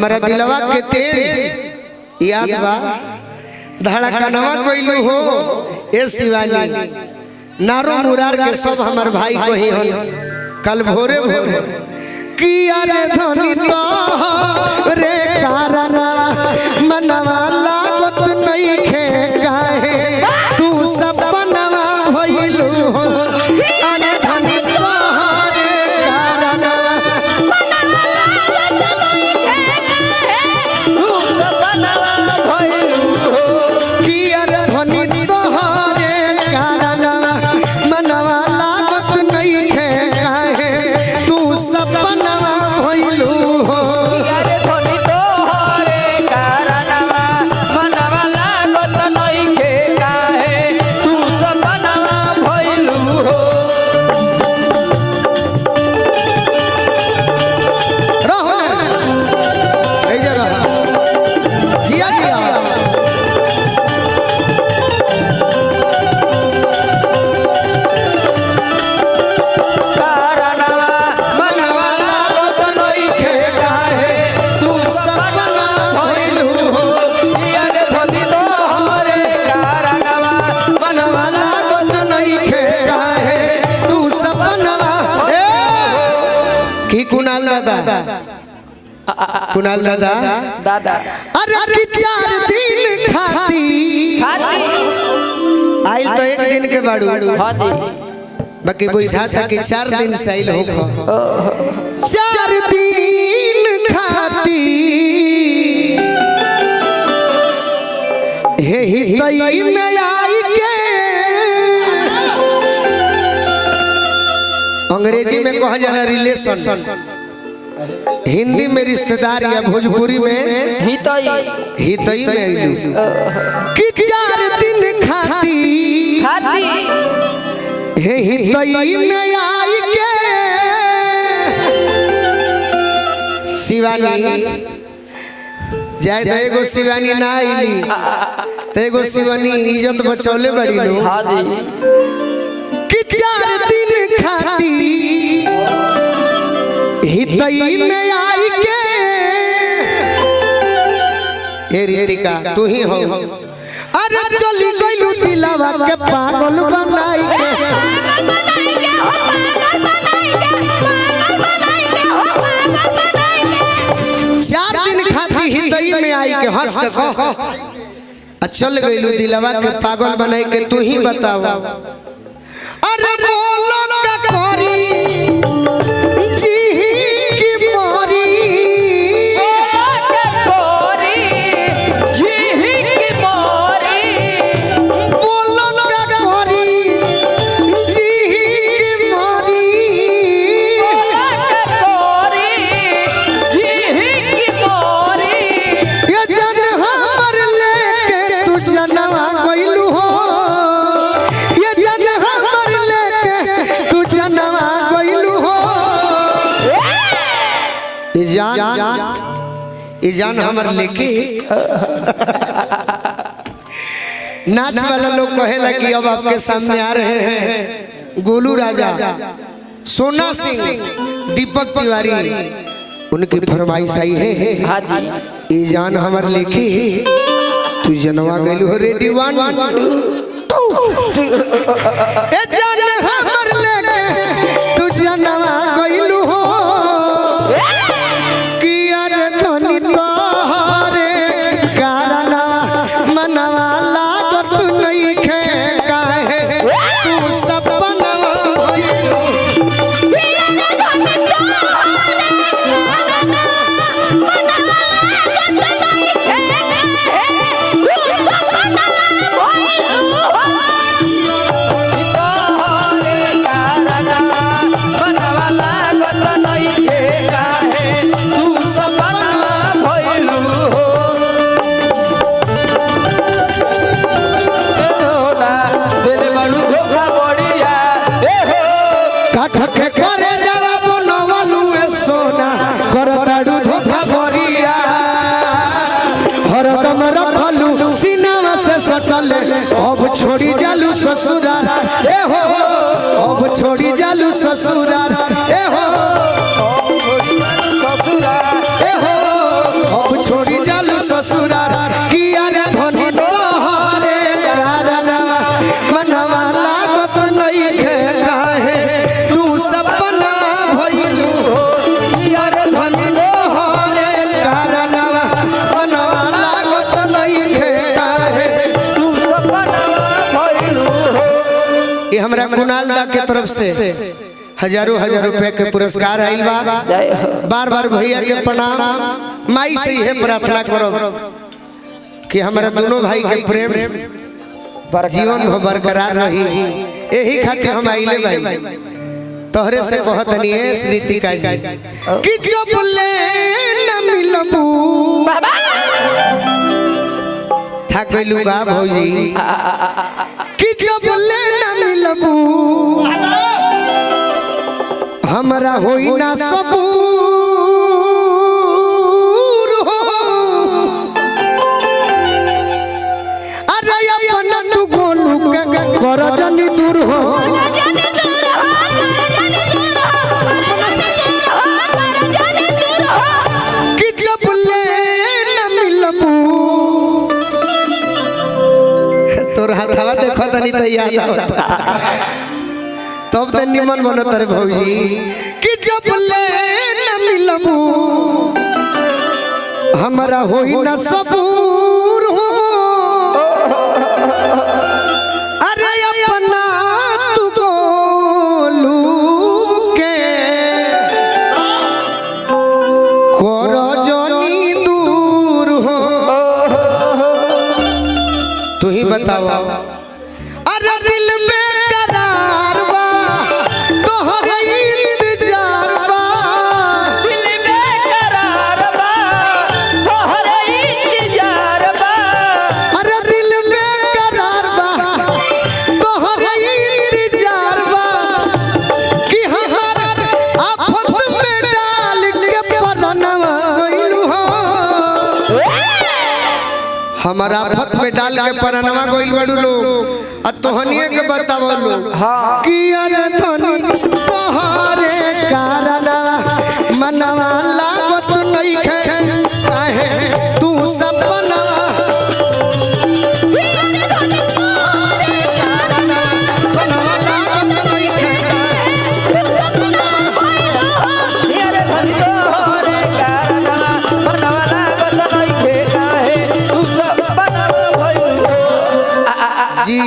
हमारा दिलवा के तेज याद बा धड़कनवा कोइलू हो ए शिवानी नारो मुरार के सब हमार भाई कही हन कल भोरे भोरे किया रे धनी तो रे कारना मनवा लागत नहीं खे काहे तू सपनवा होइलू हो अरे धनी तो रे कारना मनवा लागत नहीं खे तू सपनवा होइलू हो किया रे धनी तो रे कारना मनवा लागत नहीं खे काहे तू सपनवा होइलू हो अरे धनी तोहरे कारनवा मनवा लागत नइखे काहे तू सपनवा भइलू हो रहो ए जगह जिया जिया कारनवा मनवा लागत नइखे काहे तू सपनवा भइलू हो अरे धनी तोहरे कारनवा मनवा लागत नहीं खे काहे तू सपनवा की कुणाल दादा कुणाल दादा दादा अरे कि 4 दिन खाती आइल तो एक दिन के बाड़ू हां दी बाकी बुझा था कि 4 दिन से आइल हो 4 दिन खाती हे हितई में आई के अंग्रेजी में कहा जाला रिलेशन हिंदी में रिश्तेदार या भोजपुरी में हितई में आइलू कि 4 दिन खाती हे हितई में आई के शिवानी जाए तो एगो शिवानी ना आईली तो एगो शिवानी इज्जत बचौले बड़ी लो कि 4 दिन खाती हितई में आई के ए रितिका तू ही हो अरे चली गइलू दिलावा के पागल बनाई के 4 दिन खाती हितई में आई के हंस के कह चल गइलू दिलावा के पागल बनाई के तू ही बताओ अरे बोलो का करी जी की मोरी बोलो का करी जी की मोरी ये जन हमर लेके तू जनवा गइलू हो ये जन हमर लेके तू जनवा गइलू हो ई जान हमर लेके नाच वाला लोग कहेला कि अब आपके सामने आ रहे हैं गोलू राजा सोना सिंह दीपक तिवारी उनकी फरमाइश आई है ई जान हमर लेके तू जनवा गइलू हो रेडी 1 2 ए जान हमर लेके तू जनवा गइलू हो कि अरे धनी तोहरे कारना मनवा लागत नहीं खे काहे तू सपनवा होइलू काठके करे जरा बनवालू ए सोना करताड़ू धोखा भरिया हरदम रखलू सीनावा से सटल अब छोड़ी जालू ससुराल ए हो अब छोड़ी जालू ससुराल ए हो ये हमरा कुणाल दा के तरफ से हजारों हजार रुपए के पुरस्कार आइल बा। बार बार भैया के प्रणाम। माई से यह प्रार्थना करो कि हमारा दोनों भाई के प्रेम जीवन भर बरकरार रही। यही खातिर हम आइले भाई तोहरे से कहत नहीं है श्रीतिका जी कि जब ले न मिलबू था गइलूगा भौजी कि जब ले न मिलबू हमरा होई ना सबूर हो। अरे अपन तू गोलू के कर जनी दूर हो। कि जब ले न मिलबू तोर हाथवा देखो तनी त याद होता तब तो निमन बनो तारे भौजी कि जब ले न मिलबू हमरा होई ना सबूर हो। अरे अपना तू गोलू के कर जनी दूर हो। तू ही बताओ अरे दिल में करार बा तोहरे इंतजार बा। दिल में करार बा तोहरे इंतजार बा। अरे दिल में करार बा तोहरे इंतजार बा कि हमार आफत में डाल के परनवा गइलू हो। हमारा आफत में डाल के परनवा गइल बड़ू लोग आ तोहनिए के बतावो लोग कि अरे धनी तोहरे कारना मनवा लागत नहीं खे काहे तू सपना। मनवा लागत नहीं खे यार धनी तोहरे कारना मनवा लागत नहीं खे काहे तू सपना भइलू। जी